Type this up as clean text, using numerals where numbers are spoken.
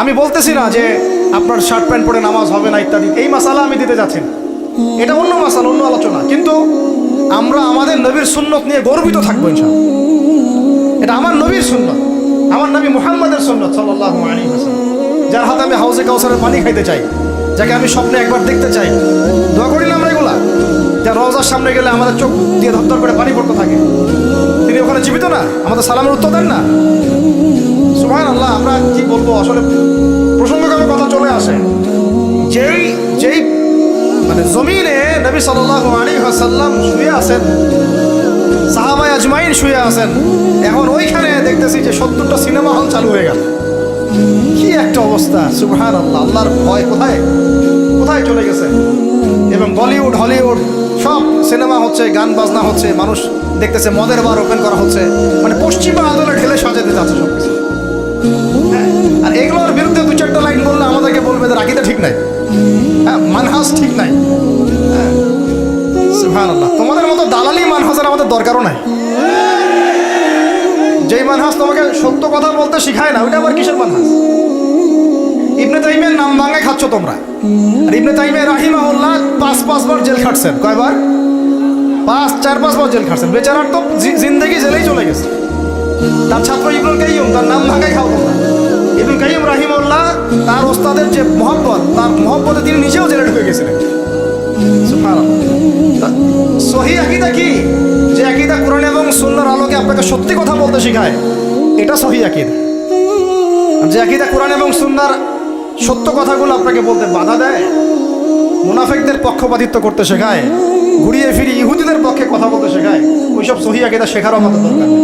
আমি বলতেছি না যে আপনার শার্ট প্যান্ট পরে নামাজ হবে না ইত্যাদি, এই মাসালা আমি দিতে যাচ্ছি না, এটা অন্য মাসালা, অন্য আলোচনা। কিন্তু আমরা আমাদের নবীর সুন্নত নিয়ে গর্বিত থাকবো ইনশাআল্লাহ। এটা আমার নবীর সুন্নত, আমার নবী মুহাম্মাদের সুন্নত সাল্লাল্লাহু আলাইহি ওয়াসাল্লাম, যার হাতে আমি হাউজে কাউসারের পানি খাইতে চাই, যাকে আমি স্বপ্নে একবার দেখতে চাই। দোয়া করি না আমরা এগুলা, যা রওজার সামনে গেলে আমাদের চোখ দিয়ে ধর করে পানি পড়তে থাকে। তিনি ওখানে জীবিত না, আমাদের সালামের উত্তর দেন না? সুবহানাল্লাহ। আমরা কি বলবো, আসলে প্রসঙ্গক্রমে কথা চলে আসে। যেই যেই মানে জমিনে নবী সাল্লাল্লাহু আলাইহি ওয়াসাল্লাম শুয়ে আছেন, সাহাবায়ে আজমাইন শুয়ে আছেন, এখন ওইখানে দেখতেছি যে 70টা সিনেমা হল চালু হয়ে গেল। কি একটা অবস্থা! সুবহানাল্লাহ। আল্লাহর ভয় কোথায় কোথায় চলে গেছে। এবং বলিউড হলিউড সব সিনেমা হচ্ছে, গান বাজনা হচ্ছে, মানুষ দেখতেছে মদের বার ওপেন করা হচ্ছে, মানে পশ্চিমা আদলে ঢেলে সাজাতে যাচ্ছে সব কিছু। আর এগুলোর বিরুদ্ধে দু চারটা লাইন বললে আমাদেরকে বলবে এদের আকীদা ঠিক নাই, মানহাজ ঠিক নাই। সুবহানাল্লাহ। তোমাদের মতো দালালি মানহাজের আমাদের দরকারও নাই। যেই মানহাজ তোমাকে সত্য কথা বলতে শিখায় না, ওইটা আবার কিসের মানহাজ? ইবনে তাইমিয়ার নাম ভাঙে খাচ্ছ তোমরা। আর ইবনে তাইমিয়া রাহিমাহুল্লাহ 5 বার জেল খাটছেন। কয়বার? 4-5 বার জেল খাটছেন। বেচারার তো জিন্দেগি জেলেই চলে গেছে। তার ছাত্র ইবনুল কাইয়্যিম, তার নাম ভাঙাই খাও তোমরা। ইবনুল কাইয়্যিম রাহিমাহুল্লাহ তার ওস্তাদের যে মহব্বত, তার মহব্বতে তিনি নিজেও জেলে ঢুকে গেছিলেন। সুবহানাল্লাহ। সহিহ আকীদা কি? যে আকীদা কোরআন এবং সুন্নাহর আলোকে আপনাকে সত্যি কথা বলতে শেখায়, এটা সহিহ আকীদা। যে আকীদা কোরআন এবং সুন্নাহর সত্য কথাগুলো আপনাকে বলতে বাধা দেয়, মুনাফিকদের পক্ষপাতিত্ব করতে শেখায়, ঘুরিয়ে ফিরিয়ে ইহুদিদের পক্ষে কথা বলতে শেখায়, ওইসব সহিহ আকীদা শেখারও আমাদের দরকার নেই।